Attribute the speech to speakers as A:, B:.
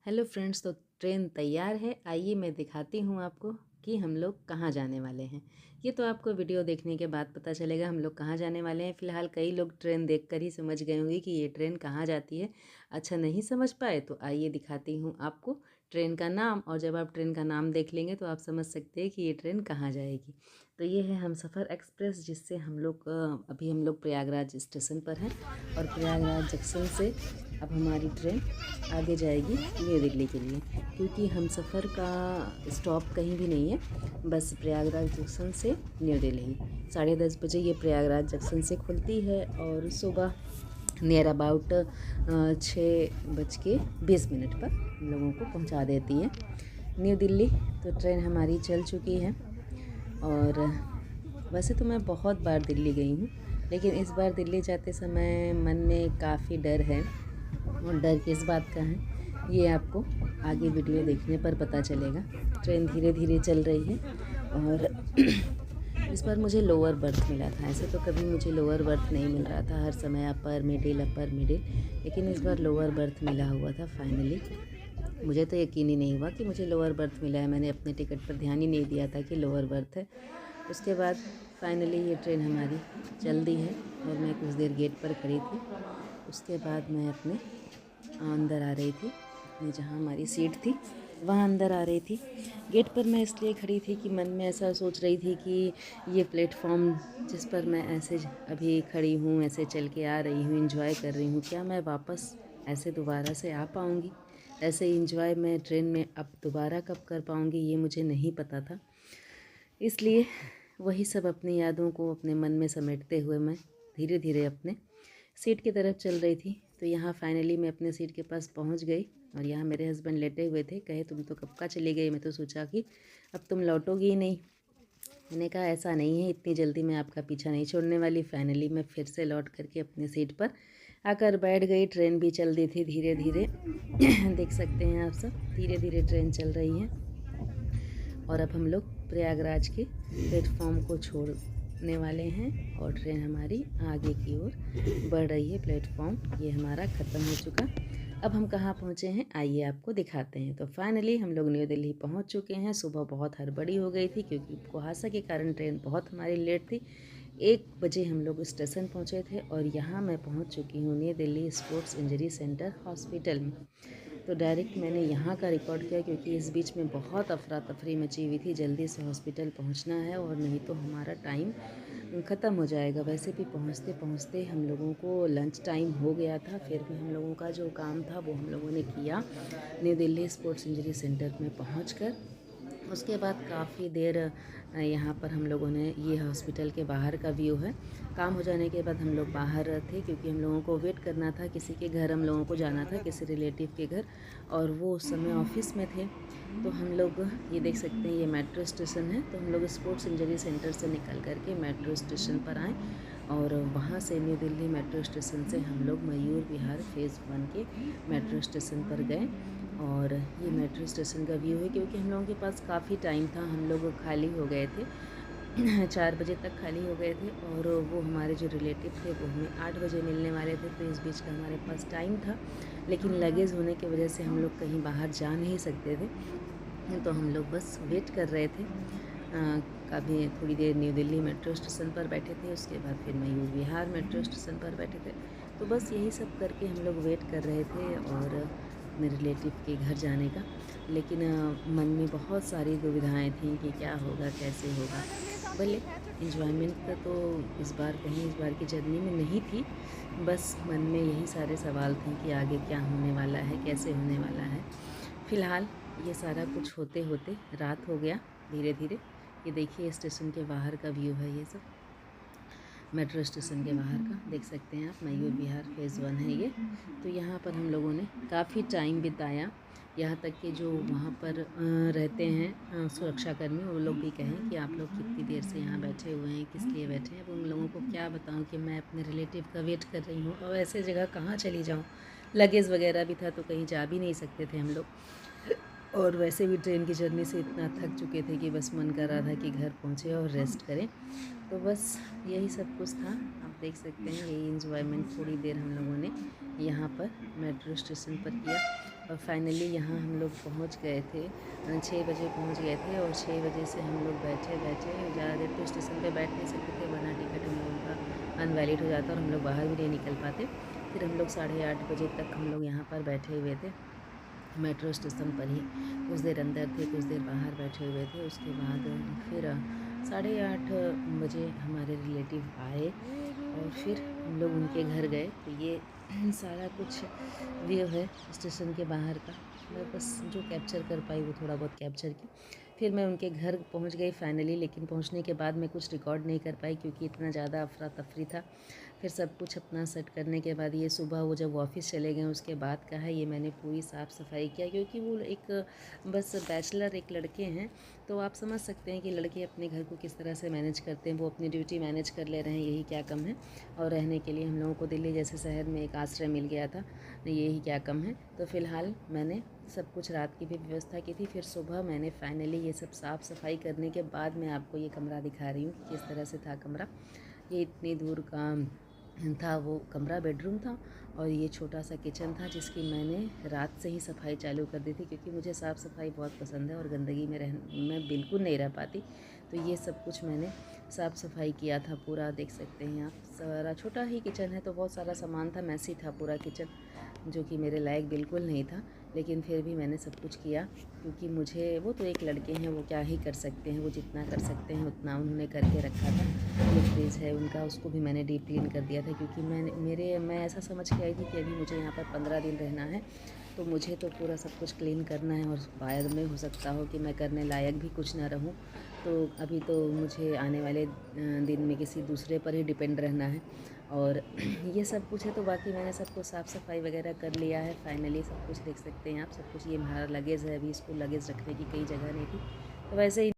A: Hello friends, तो train तैयार है। आइए मैं दिखाती हूँ आपको कि हम लोग कहाँ जाने वाले हैं। ये तो आपको वीडियो देखने के बाद पता चलेगा हम लोग कहाँ जाने वाले हैं। फ़िलहाल कई लोग ट्रेन देखकर ही समझ गए होंगे कि ये ट्रेन कहाँ जाती है। अच्छा, नहीं समझ पाए तो आइए दिखाती हूँ आपको ट्रेन का नाम, और जब आप ट्रेन का नाम देख लेंगे तो आप समझ सकते हैं कि ये ट्रेन कहाँ जाएगी। तो ये है हमसफ़र एक्सप्रेस, जिससे हम लोग अभी हम लोग प्रयागराज स्टेशन पर हैं, और प्रयागराज जंक्शन से अब हमारी ट्रेन आगे जाएगी न्यू दिल्ली के लिए, क्योंकि हमसफ़र का स्टॉप कहीं भी नहीं है, बस प्रयागराज जंक्शन से न्यू दिल्ली। 10:30 बजे ये प्रयागराज जंक्शन से खुलती है और सुबह नियर अबाउट 6:20 पर हम लोगों को पहुंचा देती है न्यू दिल्ली। तो ट्रेन हमारी चल चुकी है। और वैसे तो मैं बहुत बार दिल्ली गई हूँ, लेकिन इस बार दिल्ली जाते समय मन में काफ़ी डर है। और डर किस बात का है ये आपको आगे वीडियो देखने पर पता चलेगा। ट्रेन धीरे धीरे चल रही है, और इस बार मुझे लोअर बर्थ मिला था। ऐसे तो कभी मुझे लोअर बर्थ नहीं मिल रहा था, हर समय अपर मिडिल, लेकिन इस बार लोअर बर्थ मिला हुआ था फाइनली। मुझे तो यकीन ही नहीं हुआ कि मुझे लोअर बर्थ मिला है। मैंने अपने टिकट पर ध्यान ही नहीं दिया था कि लोअर बर्थ है। उसके बाद फाइनली ये ट्रेन हमारी चल दी है, और मैं कुछ देर गेट पर खड़ी थी। उसके बाद मैं अपने अंदर आ रही थी, अपनी जहाँ हमारी सीट थी वहाँ अंदर आ रही थी। गेट पर मैं इसलिए खड़ी थी कि मन में ऐसा सोच रही थी कि ये प्लेटफॉर्म जिस पर मैं ऐसे अभी खड़ी हूँ, ऐसे चल के आ रही हूँ, एंजॉय कर रही हूँ, क्या मैं वापस ऐसे दोबारा से आ पाऊँगी? ऐसे एंजॉय मैं ट्रेन में अब दोबारा कब कर पाऊँगी, ये मुझे नहीं पता था। इसलिए वही सब अपनी यादों को अपने मन में समेटते हुए मैं धीरे धीरे अपने सीट की तरफ चल रही थी। तो यहाँ फाइनली मैं अपने सीट के पास पहुँच गई, और यहाँ मेरे हस्बैंड लेटे हुए थे। कहे तुम तो कब का चली गई, मैं तो सोचा कि अब तुम लौटोगी ही नहीं। मैंने कहा ऐसा नहीं है, इतनी जल्दी मैं आपका पीछा नहीं छोड़ने वाली। फाइनली मैं फिर से लौट करके अपने सीट पर आकर बैठ गई। ट्रेन भी चल रही थी धीरे धीरे देख सकते हैं आप सब, धीरे धीरे ट्रेन चल रही है। और अब हम लोग प्रयागराज के प्लेटफॉर्म को छोड़ने वाले हैं, और ट्रेन हमारी आगे की ओर बढ़ रही है। प्लेटफॉर्म ये हमारा ख़त्म हो चुका। अब हम कहाँ पहुँचे हैं आइए आपको दिखाते हैं। तो फाइनली हम लोग न्यू दिल्ली पहुँच चुके हैं। सुबह बहुत हड़बड़ी हो गई थी, क्योंकि कुहासा के कारण ट्रेन बहुत हमारी लेट थी। 1 बजे हम लोग स्टेशन पहुँचे थे, और यहाँ मैं पहुँच चुकी हूँ new Delhi sports injury centre hospital में। तो डायरेक्ट मैंने यहाँ का रिकॉर्ड किया, क्योंकि इस बीच में बहुत अफरा तफरी मची हुई थी। जल्दी से हॉस्पिटल पहुँचना है, और नहीं तो हमारा टाइम ख़त्म हो जाएगा। वैसे भी पहुँचते पहुँचते हम लोगों को लंच टाइम हो गया था, फिर भी हम लोगों का जो काम था वो हम लोगों ने किया new Delhi sports injury centre में पहुँच। उसके बाद काफ़ी देर यहाँ पर हम लोगों ने, ये हॉस्पिटल के बाहर का व्यू है। काम हो जाने के बाद हम लोग बाहर थे, क्योंकि हम लोगों को वेट करना था। किसी के घर हम लोगों को जाना था, किसी रिलेटिव के घर, और वो उस समय ऑफिस में थे। तो हम लोग ये देख सकते हैं, ये मेट्रो स्टेशन है। तो हम लोग स्पोर्ट्स इंजरी सेंटर से निकल करके मेट्रो स्टेशन पर आए, और वहाँ से न्यू दिल्ली मेट्रो स्टेशन से हम लोग मयूर विहार फेज़ 1 के मेट्रो स्टेशन पर गए। और ये मेट्रो स्टेशन का व्यू है, क्योंकि हम लोगों के पास काफ़ी टाइम था। हम लोग खाली हो गए थे 4 बजे तक खाली हो गए थे, और वो हमारे जो रिलेटिव थे वो हमें 8 बजे मिलने वाले थे। तो इस बीच का हमारे पास टाइम था, लेकिन लगेज होने की वजह से हम लोग कहीं बाहर जा नहीं सकते थे। तो हम लोग बस वेट कर रहे थे। कभी थोड़ी देर न्यू दिल्ली मेट्रो स्टेशन पर बैठे थे, उसके बाद फिर मयूर विहार मेट्रो स्टेशन पर बैठे थे। तो बस यही सब करके हम लोग वेट कर रहे थे, और अपने रिलेटिव के घर जाने का। लेकिन मन में बहुत सारी दुविधाएं थीं कि क्या होगा, कैसे होगा। भले इन्जॉयमेंट तो इस बार कहीं, इस बार की जर्नी में नहीं थी। बस मन में यही सारे सवाल थे कि आगे क्या होने वाला है, कैसे होने वाला है। फ़िलहाल ये सारा कुछ होते होते रात हो गया धीरे धीरे। ये देखिए स्टेशन के बाहर का व्यू है, ये सब मेट्रो स्टेशन के बाहर का देख सकते हैं आप। मयूर विहार फेज़ 1 है ये। तो यहाँ पर हम लोगों ने काफ़ी टाइम बिताया। यहाँ तक कि जो वहाँ पर रहते हैं सुरक्षाकर्मी, वो लोग भी कहें कि आप लोग कितनी देर से यहाँ बैठे हुए हैं, किस लिए बैठे हैं। अब उन लोगों को क्या बताऊँ कि मैं अपने रिलेटिव का वेट कर रही हूँ, और ऐसे जगह कहाँ चली जाऊँ। लगेज वगैरह भी था, तो कहीं जा भी नहीं सकते थे हम लोग। और वैसे भी ट्रेन की जर्नी से इतना थक चुके थे कि बस मन कर रहा था कि घर पहुँचे और रेस्ट करें। तो बस यही सब कुछ था। आप देख सकते हैं यही इन्जॉयमेंट थोड़ी देर हम लोगों ने यहाँ पर मेट्रो स्टेशन पर किया। और फाइनली यहाँ हम लोग पहुँच गए थे। 6 बजे पहुँच गए थे और 6 बजे से हम लोग बैठे ज़्यादा देर तो स्टेशन पे बैठ नहीं सकते थे, वरना टिकट हम लोगों का अनवैलिड हो जाता और हम लोग बाहर भी नहीं निकल पाते। फिर हम लोग 8:30 बजे तक हम लोग यहाँ पर बैठे हुए थे मेट्रो स्टेशन पर ही। कुछ देर अंदर थे, कुछ देर बाहर बैठे हुए थे। उसके बाद फिर 8:30 बजे हमारे रिलेटिव आए और फिर हम लोग उनके घर गए। तो ये सारा कुछ व्यू है स्टेशन के बाहर का। मैं बस जो कैप्चर कर पाई वो थोड़ा बहुत कैप्चर की। फिर मैं उनके घर पहुंच गई फाइनली, लेकिन पहुंचने के बाद मैं कुछ रिकॉर्ड नहीं कर पाई क्योंकि इतना ज़्यादा अफरा तफरी था। फिर सब कुछ अपना सेट करने के बाद ये सुबह वो जब ऑफिस चले गए उसके बाद का है, ये मैंने पूरी साफ़ सफाई किया क्योंकि वो एक बस बैचलर एक लड़के हैं, तो आप समझ सकते हैं कि लड़के अपने घर को किस तरह से मैनेज करते हैं। वो अपनी ड्यूटी मैनेज कर ले रहे हैं, यही क्या कम है। और रहने के लिए हम लोगों को दिल्ली जैसे शहर में एक आश्रय मिल गया था, यही क्या कम है। तो फ़िलहाल मैंने सब कुछ रात की भी व्यवस्था की थी। फिर सुबह मैंने फाइनली ये सब साफ़ सफाई करने के बाद मैं आपको ये कमरा दिखा रही हूँ कि किस तरह से था कमरा। ये इतनी दूर का था वो कमरा, बेडरूम था, और ये छोटा सा किचन था जिसकी मैंने रात से ही सफाई चालू कर दी थी क्योंकि मुझे साफ़ सफाई बहुत पसंद है और गंदगी में मैं बिल्कुल नहीं रह पाती। तो ये सब कुछ मैंने साफ़ सफाई किया था पूरा, देख सकते हैं आप। सारा छोटा ही किचन है तो बहुत सारा सामान था, मैसी था पूरा किचन, जो कि मेरे लायक बिल्कुल नहीं था, लेकिन फिर भी मैंने सब कुछ किया क्योंकि मुझे, वो तो एक लड़के हैं, वो क्या ही कर सकते हैं, वो जितना कर सकते हैं उतना उन्होंने करके रखा था। जो फ्रिज है उनका, उसको भी मैंने डीप क्लीन कर दिया था क्योंकि मैं ऐसा समझ के आई थी कि अभी मुझे यहाँ पर 15 दिन रहना है, तो मुझे तो पूरा सब कुछ क्लीन करना है और बाद में हो सकता हो कि मैं करने लायक भी कुछ ना रहूँ। तो अभी तो मुझे आने वाले दिन में किसी दूसरे पर ही डिपेंड रहना है और ये सब कुछ है। तो बाकी मैंने सब कुछ साफ़ सफाई वगैरह कर लिया है फाइनली। सब कुछ देख सकते हैं आप, सब कुछ। ये हमारा लगेज है, अभी इसको लगेज रखने की कई जगह नहीं थी, तो वैसे ही